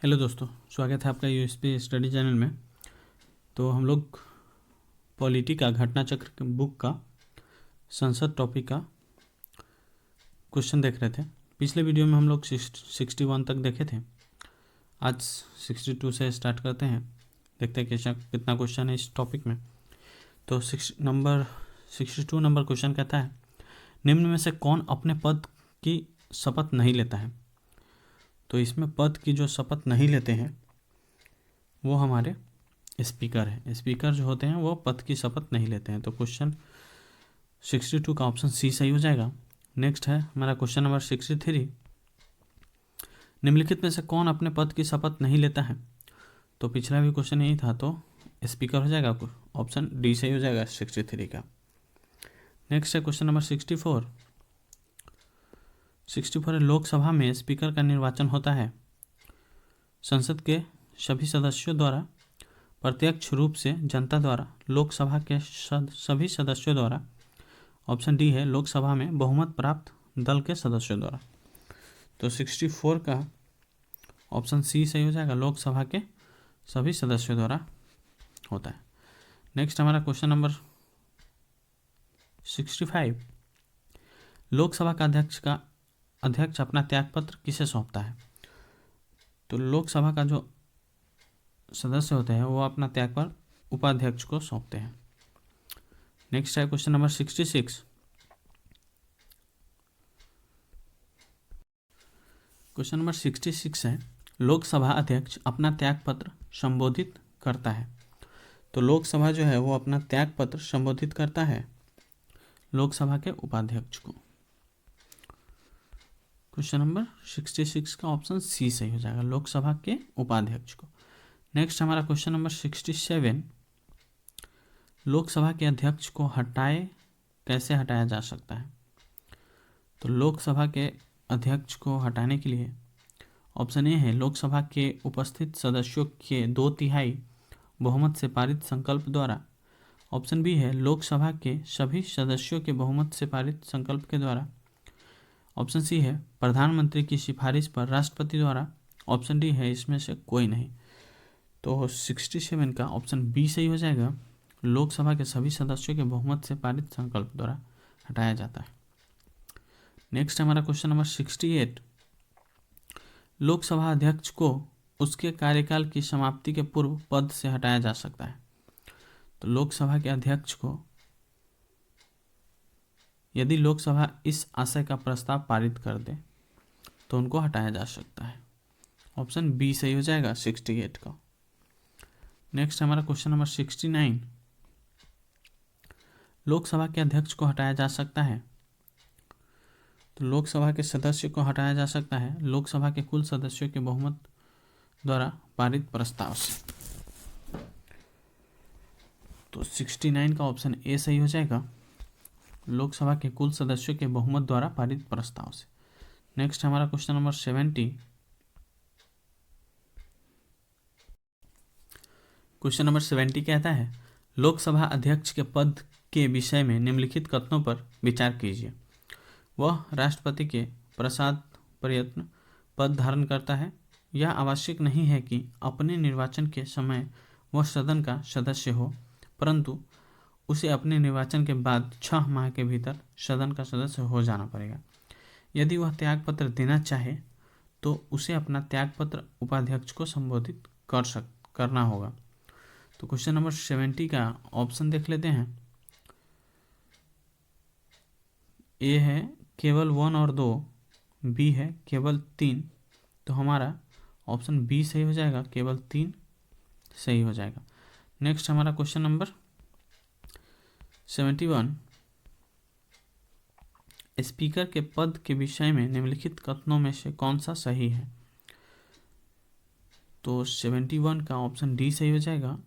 Hello दोस्तों, स्वागत है आपका यूएसपी स्टडी चैनल में। तो हम लोग पॉलिटी का घटना चक्र बुक का संसद टॉपिक का क्वेश्चन देख रहे थे। पिछले वीडियो में हम लोग 61 तक देखे थे। आज 62 से स्टार्ट करते हैं, देखते हैं कितना क्वेश्चन है इस टॉपिक में। तो 62 नंबर क्वेश्चन कहता है, निम्न में से कौन अपने पद की शपथ नहीं लेता है। तो इसमें पद की जो शपथ नहीं लेते हैं वो हमारे स्पीकर है। स्पीकर जो होते हैं वो पद की शपथ नहीं लेते हैं। तो क्वेश्चन 62 का ऑप्शन सी सही हो जाएगा। नेक्स्ट है हमारा क्वेश्चन नंबर 63, निम्नलिखित में से कौन अपने पद की शपथ नहीं लेता है। तो पिछला भी क्वेश्चन यही था, तो स्पीकर हो जाएगा, ऑप्शन डी सही हो जाएगा 63 का। नेक्स्ट है क्वेश्चन नंबर 64 है, लोकसभा में स्पीकर का निर्वाचन होता है संसद के सभी सदस्यों द्वारा, प्रत्यक्ष रूप से जनता द्वारा, लोकसभा के सभी सदस्यों द्वारा। ऑप्शन डी है लोकसभा में बहुमत प्राप्त दल के सदस्यों द्वारा। तो 64 का ऑप्शन सी सही हो जाएगा, लोकसभा के सभी सदस्यों द्वारा होता है। नेक्स्ट हमारा क्वेश्चन नंबर 65, लोकसभा का अध्यक्ष अपना त्यागपत्र किसे सौंपता है। तो लोकसभा का जो सदस्य होते हैं वो अपना त्यागपत्र उपाध्यक्ष को सौंपते हैं। नेक्स्ट है क्वेश्चन नंबर 66, क्वेश्चन नंबर 66 है, लोकसभा अध्यक्ष अपना त्यागपत्र संबोधित करता है। तो लोकसभा जो है वो अपना त्यागपत्र संबोधित करता है लोकसभा के उपाध्यक्ष को। क्वेश्चन नंबर 66 का ऑप्शन सी सही हो जाएगा, लोकसभा के उपाध्यक्ष को। नेक्स्ट हमारा क्वेश्चन नंबर 67, लोकसभा के अध्यक्ष को कैसे हटाया जा सकता है। तो लोकसभा के अध्यक्ष को हटाने के लिए ऑप्शन ए है लोकसभा के उपस्थित सदस्यों के 2/3 बहुमत से पारित संकल्प द्वारा। ऑप्शन बी है लोकसभा के सभी सदस्यों के बहुमत से पारित संकल्प के द्वारा। ऑप्शन सी है प्रधानमंत्री की सिफारिश पर राष्ट्रपति द्वारा। ऑप्शन डी है इसमें से कोई नहीं। तो 67 का ऑप्शन बी सही हो जाएगा, लोकसभा के सभी सदस्यों के बहुमत से पारित संकल्प द्वारा हटाया जाता है। नेक्स्ट हमारा क्वेश्चन नंबर 68, लोकसभा अध्यक्ष को उसके कार्यकाल की समाप्ति के पूर्व पद से हटाया जा सकता है। तो लोकसभा के अध्यक्ष को यदि लोकसभा इस आशय का प्रस्ताव पारित कर दे तो उनको हटाया जा सकता है। ऑप्शन बी सही हो जाएगा 68 का। नेक्स्ट हमारा क्वेश्चन नंबर 69, लोकसभा के अध्यक्ष को हटाया जा सकता है। तो लोकसभा के सदस्य को हटाया जा सकता है लोकसभा के कुल सदस्यों के बहुमत द्वारा पारित प्रस्ताव से। तो 69 का ऑप्शन ए सही हो जाएगा, लोकसभा के कुल सदस्यों के बहुमत द्वारा पारित प्रस्ताव से। नेक्स्ट हमारा क्वेश्चन नंबर 70, क्वेश्चन नंबर 70 कहता है, लोकसभा अध्यक्ष के पद के विषय में निम्नलिखित कथनों पर विचार कीजिए। वह राष्ट्रपति के प्रसाद प्रयत्न पद धारण करता है। यह आवश्यक नहीं है कि अपने निर्वाचन के समय वह सदन का सदस्य हो, परंतु उसे अपने निर्वाचन के बाद 6 माह के भीतर सदन का सदस्य हो जाना पड़ेगा। यदि वह त्यागपत्र देना चाहे तो उसे अपना त्यागपत्र उपाध्यक्ष को संबोधित करना होगा। तो क्वेश्चन नंबर 70 का ऑप्शन देख लेते हैं। ए है केवल 1 और 2, बी है केवल 3। तो हमारा ऑप्शन बी सही हो जाएगा, केवल 3 सही हो जाएगा। नेक्स्ट हमारा क्वेश्चन नंबर 71, स्पीकर के पद के विषय में निम्नलिखित कथनों में से कौन सा सही है। तो 71 का ऑप्शन डी सही हो जाएगा,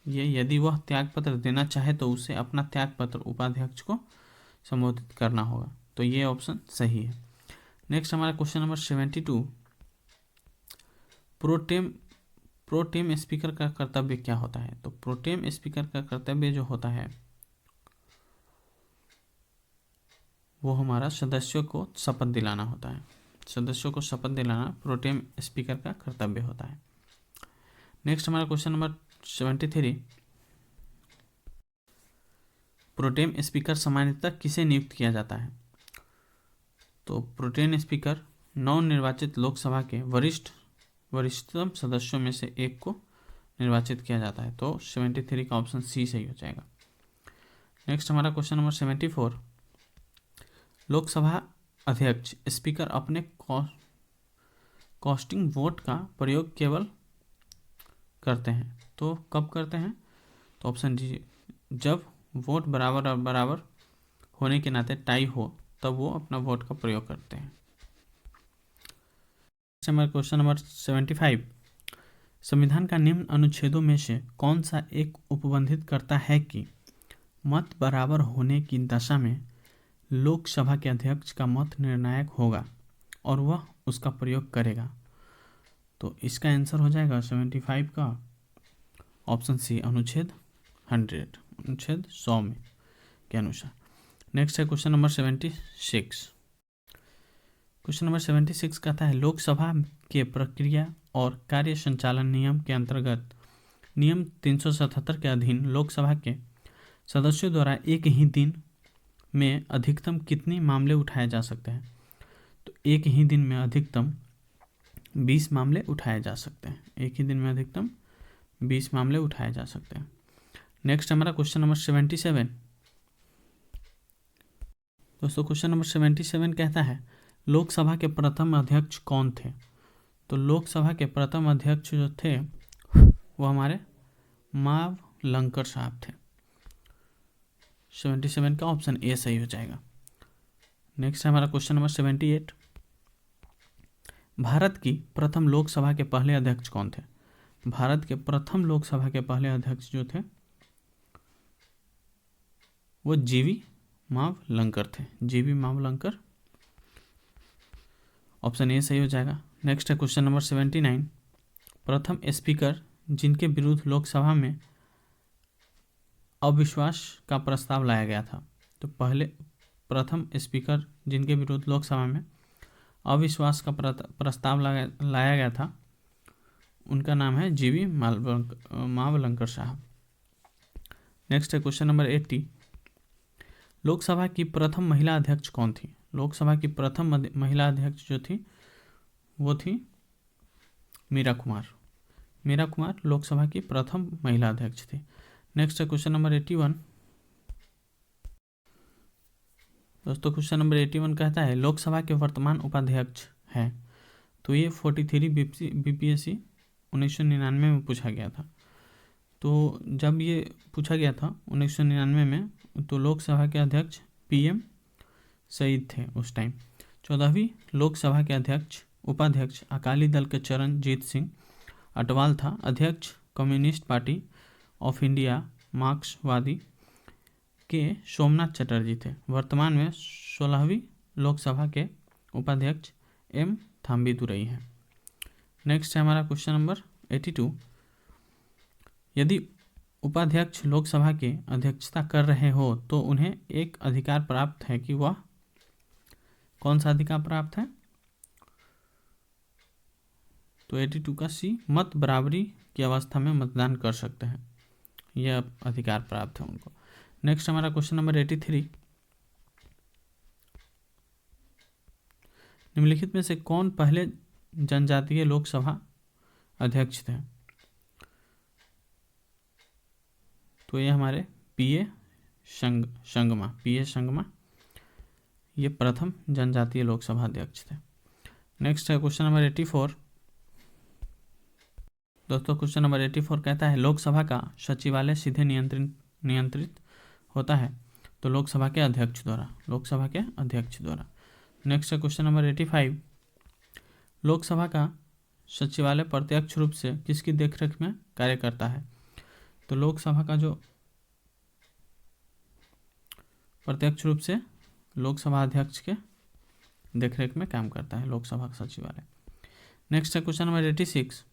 ये यदि वह त्यागपत्र देना चाहे तो उसे अपना त्यागपत्र उपाध्यक्ष को संबोधित करना होगा। तो ये ऑप्शन सही है। नेक्स्ट हमारा क्वेश्चन नंबर 72, प्रोटेम स्पीकर का कर्तव्य क्या होता है। तो प्रोटेम स्पीकर का कर्तव्य जो होता है वो हमारा सदस्यों को शपथ दिलाना होता है। सदस्यों को शपथ दिलाना प्रोटेम स्पीकर का कर्तव्य होता है। नेक्स्ट हमारा क्वेश्चन नंबर 73, प्रोटेम स्पीकर सामान्यतः किसे नियुक्त किया जाता है? तो प्रोटेम स्पीकर नवनिर्वाचित लोकसभा के वरिष्ठतम सदस्यों में से एक को निर्वाचित किया जाता है। तो 73 का ऑप्शन सी सही हो जाएगा। नेक्स्ट हमारा क्वेश्चन नंबर 74, लोकसभा अध्यक्ष स्पीकर अपने कास्टिंग वोट का प्रयोग केवल करते हैं, तो कब करते हैं? तो ऑप्शन डी, जब वोट बराबर और बराबर होने के नाते टाई हो तब वो अपना वोट का प्रयोग करते हैं। क्वेश्चन नंबर 75, संविधान का निम्न अनुच्छेदों में से कौन सा एक उपबंधित करता है कि मत बराबर होने की दशा में लोकसभा के अध्यक्ष का मत निर्णायक होगा और वह उसका प्रयोग करेगा? तो इसका आंसर हो जाएगा 75 का ऑप्शन सी, अनुच्छेद 100 में के अनुसार। नेक्स्ट है क्वेश्चन नंबर 76। क्वेश्चन नंबर 76 कहता है, लोकसभा के प्रक्रिया और कार्य संचालन नियम के अंतर्गत नियम 377 के अधीन लोकसभा के सदस्यों द्वारा एक ही दिन में अधिकतम कितने मामले उठाए जा सकते हैं? तो एक ही दिन में अधिकतम 20 मामले उठाए जा सकते हैं। एक ही दिन में अधिकतम 20 मामले उठाए जा सकते हैं। नेक्स्ट हमारा क्वेश्चन नंबर 77। दोस्तों क्वेश्चन नंबर 77 कहता है, लोकसभा के प्रथम अध्यक्ष कौन थे? तो लोकसभा के प्रथम अध्यक्ष जो थे वो हमारे मावलंकर साहब थे। 77 का ऑप्शन ए सही हो जाएगा। नेक्स्ट हमारा क्वेश्चन नंबर 78, भारत की प्रथम लोकसभा के पहले अध्यक्ष कौन थे? भारत के प्रथम लोकसभा के पहले अध्यक्ष जो थे वो जीवी मावलंकर थे। जीवी मावलंकर, ऑप्शन ए सही हो जाएगा। नेक्स्ट है क्वेश्चन नंबर 79, प्रथम स्पीकर जिनके विरुद्ध लोकसभा में अविश्वास का प्रस्ताव लाया गया था। तो पहले प्रथम स्पीकर जिनके विरुद्ध लोकसभा में अविश्वास का प्रस्ताव लाया गया था उनका नाम है जीवी मावलंकर साहब। नेक्स्ट है क्वेश्चन नंबर 80, लोकसभा की प्रथम महिला अध्यक्ष कौन थी? लोकसभा की प्रथम महिला अध्यक्ष जो थी वो थी मीरा कुमार। मीरा कुमार लोकसभा की प्रथम महिला अध्यक्ष थी। नेक्स्ट है क्वेश्चन नंबर 81। दोस्तों क्वेश्चन नंबर 81 कहता है, लोकसभा के वर्तमान उपाध्यक्ष हैं। तो ये 43 बीपीएससी 1999 में पूछा गया था। तो जब ये पूछा गया था 1999 में, तो लोकसभा के अध्यक्ष पीएम सईद थे उस टाइम। 14वीं लोकसभा के उपाध्यक्ष अकाली दल के चरणजीत सिंह अटवाल था। अध्यक्ष कम्युनिस्ट पार्टी ऑफ इंडिया मार्क्सवादी के सोमनाथ चटर्जी थे। वर्तमान में 16वीं लोकसभा के उपाध्यक्ष एम थाम्बीदुरई हैं। नेक्स्ट है हमारा क्वेश्चन नंबर 82, यदि उपाध्यक्ष लोकसभा के अध्यक्षता कर रहे हो तो उन्हें एक अधिकार प्राप्त है कि वह कौन सा अधिकार प्राप्त है? तो 82 का सी, मत बराबरी की अवस्था में मतदान कर सकते हैं, यह अधिकार प्राप्त है उनको। नेक्स्ट हमारा क्वेश्चन नंबर 83, निम्नलिखित में से कौन पहले जनजातीय लोकसभा अध्यक्ष थे? तो ये हमारे पीए संगमा ये प्रथम जनजातीय लोकसभा अध्यक्ष थे। नेक्स्ट है क्वेश्चन नंबर 84। दोस्तों क्वेश्चन नंबर 84 कहता है, लोकसभा का सचिवालय सीधे नियंत्रित होता है तो लोकसभा के अध्यक्ष द्वारा। नेक्स्ट है क्वेश्चन नंबर 85, लोकसभा का सचिवालय प्रत्यक्ष रूप से किसकी देखरेख में कार्य करता है? तो लोकसभा का जो प्रत्यक्ष रूप से लोकसभा अध्यक्ष के देखरेख में काम करता है लोकसभा का सचिवालय। नेक्स्ट है क्वेश्चन नंबर 86,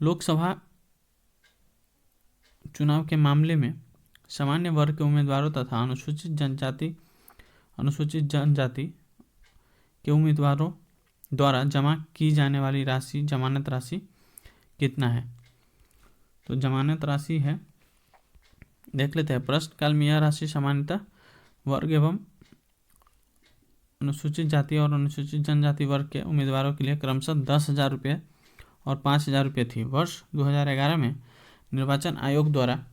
लोकसभा चुनाव के मामले में सामान्य वर्ग के उम्मीदवारों तथा अनुसूचित जनजाति के उम्मीदवारों द्वारा जमा की जाने वाली राशि जमानत राशि कितना है। तो जमानत राशि है, देख लेते हैं। प्रश्नकाल में यह राशि सामान्यतः वर्ग एवं अनुसूचित जाति और अनुसूचित जनजाति वर्ग के उम्मीदवारों के लिए क्रमशः 10,000 रुपये और 5,000 रुपये थी। वर्ष 2011 में निर्वाचन आयोग द्वारा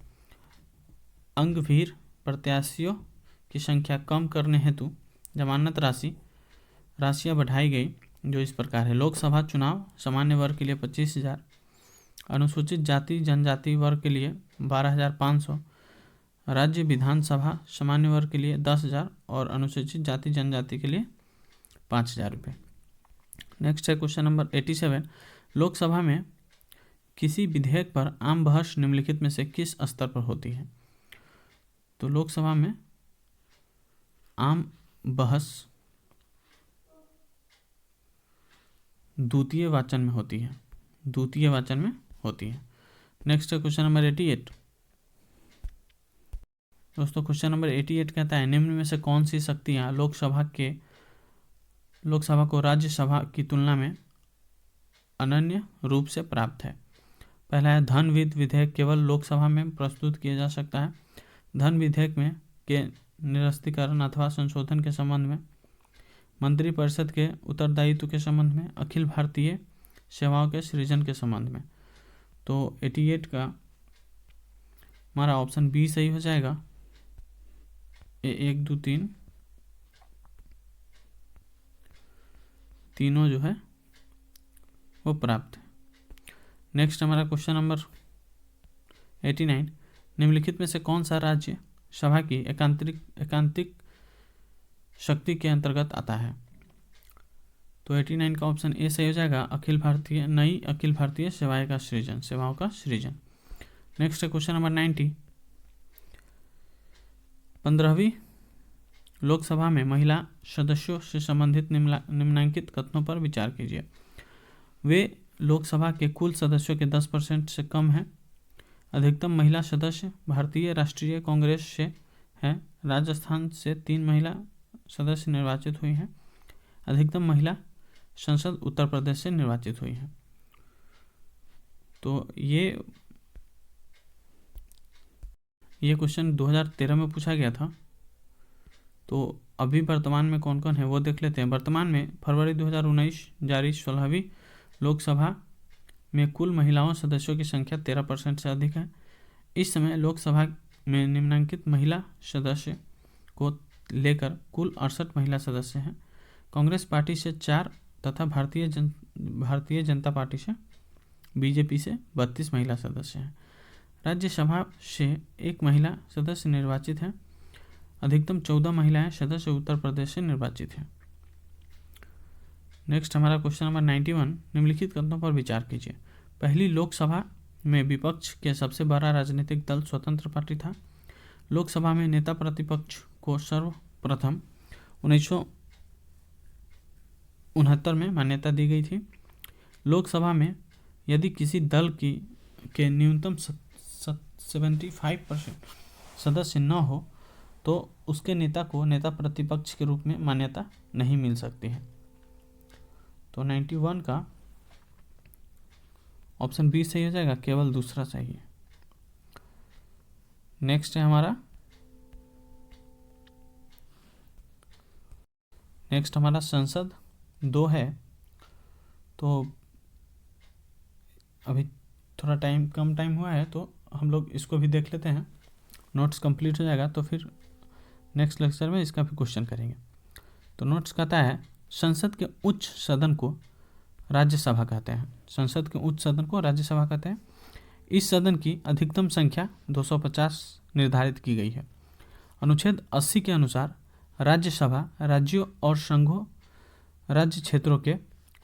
अंगभीर प्रत्याशियों की संख्या कम करने हेतु जमानत राशियाँ बढ़ाई गई, जो इस प्रकार है। लोकसभा चुनाव सामान्य वर्ग के लिए 25,000, अनुसूचित जाति जनजाति वर्ग के लिए 12,500, राज्य विधानसभा सामान्य वर्ग के लिए 10,000 और अनुसूचित जाति जनजाति के लिए 5,000 रुपये। नेक्स्ट है क्वेश्चन नंबर 87। लोकसभा में किसी विधेयक पर आम बहस निम्नलिखित में से किस स्तर पर होती है। तो लोकसभा में आम बहस द्वितीय वाचन में होती है, द्वितीय वाचन में होती है। नेक्स्ट है क्वेश्चन नंबर 88। दोस्तों क्वेश्चन नंबर 88 कहता है निम्न में से कौन सी शक्तियाँ लोकसभा को राज्यसभा की तुलना में अनन्य रूप से प्राप्त है। पहला है धन विधेयक केवल लोकसभा में प्रस्तुत किया जा सकता है। धन विधेयक में के निरस्तीकरण अथवा संशोधन के संबंध में, मंत्रिपरिषद के उत्तरदायित्व के संबंध में, अखिल भारतीय सेवाओं के सृजन के संबंध में। तो 88 का हमारा ऑप्शन बी सही हो जाएगा। 1, 2, 3 तीनों जो है वो प्राप्त है। नेक्स्ट हमारा क्वेश्चन नंबर 89। निम्नलिखित में से कौन सा राज्य सभा की एकांतिक शक्ति के अंतर्गत आता है। तो 89 का ऑप्शन ए सही हो जाएगा। नई अखिल भारतीय सेवाओं का सृजन। नेक्स्ट है क्वेश्चन नंबर 90। 15वीं लोकसभा में महिला सदस्यों से संबंधित निम्नलिखित कथनों पर विचार कीजिए। वे लोकसभा के कुल सदस्यों के 10% से कम हैं। अधिकतम महिला सदस्य भारतीय राष्ट्रीय कांग्रेस से है। राजस्थान से 3 महिला सदस्य निर्वाचित हुई हैं। अधिकतम महिला संसद उत्तर प्रदेश से निर्वाचित हुई हैं। तो ये क्वेश्चन 2013 में पूछा गया था। तो अभी वर्तमान में कौन कौन है वो देख लेते हैं। वर्तमान में फरवरी 2019 जारी 16वीं लोकसभा में कुल महिलाओं सदस्यों की संख्या 13% से अधिक है। इस समय लोकसभा में निम्नांकित महिला सदस्य को लेकर कुल 68 महिला सदस्य हैं। कांग्रेस पार्टी से 4 तथा भारतीय जनता पार्टी से बीजेपी से 32 महिला सदस्य हैं। राज्यसभा से 1 महिला सदस्य निर्वाचित है। अधिकतम 14 महिलाएं सदस्य उत्तर प्रदेश से निर्वाचित हैं। नेक्स्ट हमारा क्वेश्चन नंबर 91। निम्नलिखित कथनों पर विचार कीजिए। पहली लोकसभा में विपक्ष के सबसे बड़ा राजनीतिक दल स्वतंत्र पार्टी था। लोकसभा में नेता प्रतिपक्ष को सर्वप्रथम 1969 में मान्यता दी गई थी। लोकसभा में यदि किसी दल के न्यूनतम 75% सदस्य न हो तो उसके नेता को नेता प्रतिपक्ष के रूप में मान्यता नहीं मिल सकती है। तो 91 का ऑप्शन बी सही हो जाएगा, केवल दूसरा सही है। नेक्स्ट है हमारा संसद 2 है। तो अभी थोड़ा कम टाइम हुआ है तो हम लोग इसको भी देख लेते हैं। नोट्स कंप्लीट हो जाएगा तो फिर नेक्स्ट लेक्चर में इसका भी क्वेश्चन करेंगे। तो नोट्स कहता है संसद के उच्च सदन को राज्यसभा कहते हैं। संसद के उच्च सदन को राज्यसभा कहते हैं। इस सदन की अधिकतम संख्या 250 निर्धारित की गई है। अनुच्छेद 80 के अनुसार राज्यसभा राज्यों और संघों राज्य क्षेत्रों के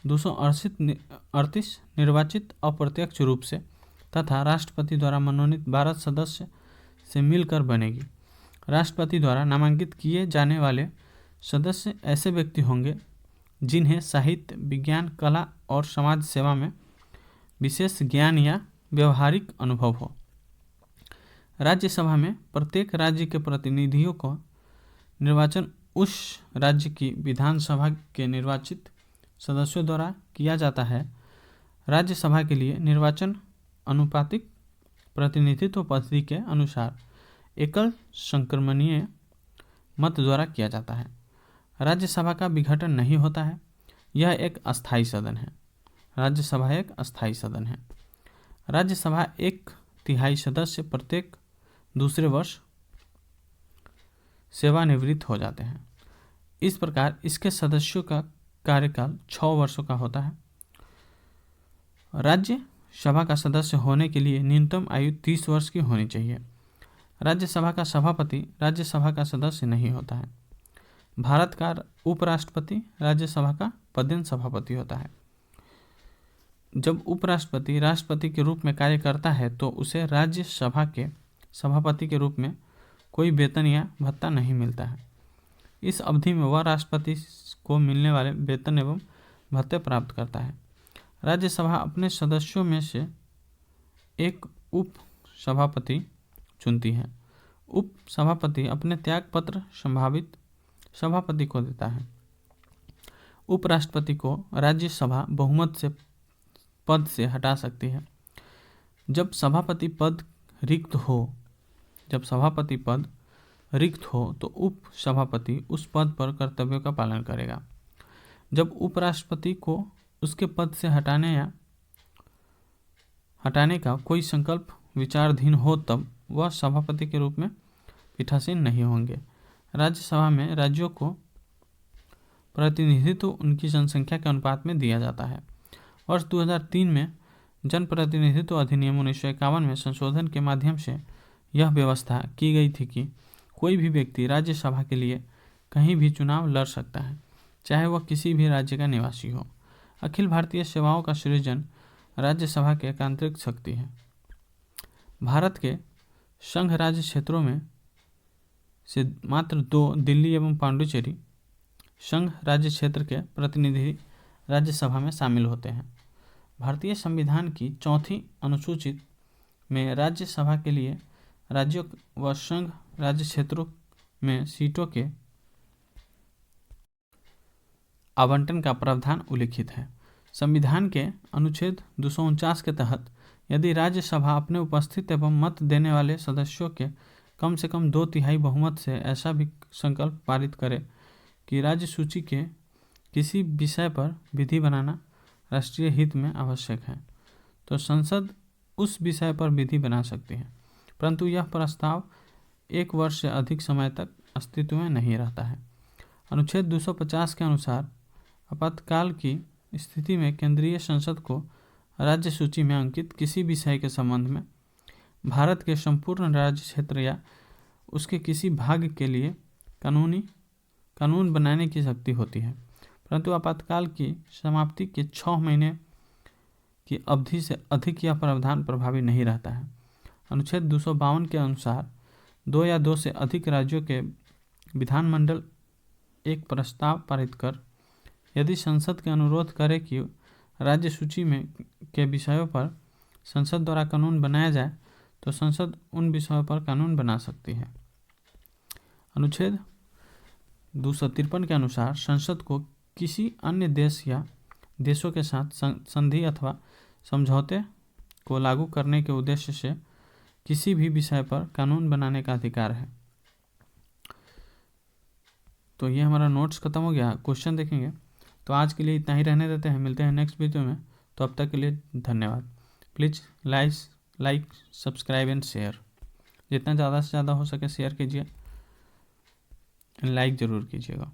238 निर्वाचित अप्रत्यक्ष रूप से तथा राष्ट्रपति द्वारा मनोनीत 12 सदस्य से मिलकर बनेगी। राष्ट्रपति द्वारा नामांकित किए जाने वाले सदस्य ऐसे व्यक्ति होंगे जिन्हें साहित्य, विज्ञान, कला और समाज सेवा में विशेष ज्ञान या व्यवहारिक अनुभव हो। राज्यसभा में प्रत्येक राज्य के प्रतिनिधियों को निर्वाचन उस राज्य की विधानसभा के निर्वाचित सदस्यों द्वारा किया जाता है। राज्यसभा के लिए निर्वाचन अनुपातिक प्रतिनिधित्व पद्धति के अनुसार एकल संक्रमणीय मत द्वारा किया जाता है। राज्यसभा का विघटन नहीं होता है। यह एक अस्थायी सदन है। राज्यसभा एक अस्थायी सदन है। राज्यसभा 1/3 सदस्य प्रत्येक दूसरे वर्ष सेवानिवृत्त हो जाते हैं। इस प्रकार इसके सदस्यों का कार्यकाल 6 वर्षों का होता है। राज्यसभा का सदस्य होने के लिए न्यूनतम आयु 30 वर्ष की होनी चाहिए। राज्यसभा का सभापति राज्यसभा का सदस्य नहीं होता है। भारत का उपराष्ट्रपति राज्यसभा का पदेन सभापति होता है। जब उपराष्ट्रपति राष्ट्रपति के रूप में कार्य करता है तो उसे राज्यसभा के सभापति के रूप में कोई वेतन या भत्ता नहीं मिलता है। इस अवधि में वह राष्ट्रपति को मिलने वाले वेतन एवं भत्ते प्राप्त करता है। राज्यसभा अपने सदस्यों में से एक उप सभापति चुनती है। उप सभापति अपने त्यागपत्र संभावित सभापति को देता है। उपराष्ट्रपति को राज्यसभा बहुमत से पद से हटा सकती है। जब सभापति पद रिक्त हो तो उप सभापति उस पद पर कर्तव्यों का पालन करेगा। जब उपराष्ट्रपति को उसके पद से हटाने का कोई संकल्प विचाराधीन हो तब वह सभापति के रूप में पीठासीन नहीं होंगे। राज्यसभा में राज्यों को प्रतिनिधित्व उनकी जनसंख्या के अनुपात में दिया जाता है। वर्ष 2003 में जन प्रतिनिधित्व अधिनियम 1951 में संशोधन के माध्यम से यह व्यवस्था की गई थी कि कोई भी व्यक्ति राज्यसभा के लिए कहीं भी चुनाव लड़ सकता है, चाहे वह किसी भी राज्य का निवासी हो। अखिल भारतीय सेवाओं का सृजन राज्यसभा के एक आंतरिक शक्ति है। भारत के संघ राज्य क्षेत्रों में से मात्र 2 दिल्ली एवं पांडुचेरी संघ राज्य क्षेत्र के प्रतिनिधि राज्यसभा में शामिल होते हैं। भारतीय संविधान की 4वीं अनुसूची में राज्यसभा के लिए राज्यों व संघ राज्य क्षेत्रों में सीटों के आवंटन का प्रावधान उल्लिखित है। संविधान के अनुच्छेद 249 के तहत यदि राज्यसभा अपने उपस्थित एवं मत देने वाले सदस्यों के कम से कम 2/3 बहुमत से ऐसा भी संकल्प पारित करे कि राज्य सूची के किसी विषय पर विधि बनाना राष्ट्रीय हित में आवश्यक है, तो संसद उस विषय पर विधि बना सकती है, परंतु यह प्रस्ताव 1 वर्ष से अधिक समय तक अस्तित्व में नहीं रहता है। अनुच्छेद 250 के अनुसार आपातकाल की स्थिति में केंद्रीय संसद को राज्य सूची में अंकित किसी विषय के संबंध में भारत के संपूर्ण राज्य क्षेत्र या उसके किसी भाग के लिए कानून बनाने की शक्ति होती है, परंतु आपातकाल की समाप्ति के 6 महीने की अवधि से अधिक यह प्रावधान प्रभावी नहीं रहता है। अनुच्छेद 252 के अनुसार 2 या 2 से अधिक राज्यों के विधानमंडल एक प्रस्ताव पारित कर यदि संसद के अनुरोध करे कि राज्य सूची में के विषयों पर संसद द्वारा कानून बनाया जाए तो संसद उन विषयों पर कानून बना सकती है। अनुच्छेद 253 के अनुसार संसद को किसी अन्य देश या देशों के साथ संधि अथवा समझौते को लागू करने के उद्देश्य से किसी भी विषय पर कानून बनाने का अधिकार है। तो ये हमारा नोट्स खत्म हो गया। क्वेश्चन देखेंगे। तो आज के लिए इतना ही रहने देते हैं, मिलते हैं नेक्स्ट वीडियो में। तो अब तक के लिए धन्यवाद। Please like subscribe and share, जितना ज़्यादा से ज़्यादा हो सके शेयर कीजिए, लाइक ज़रूर कीजिएगा।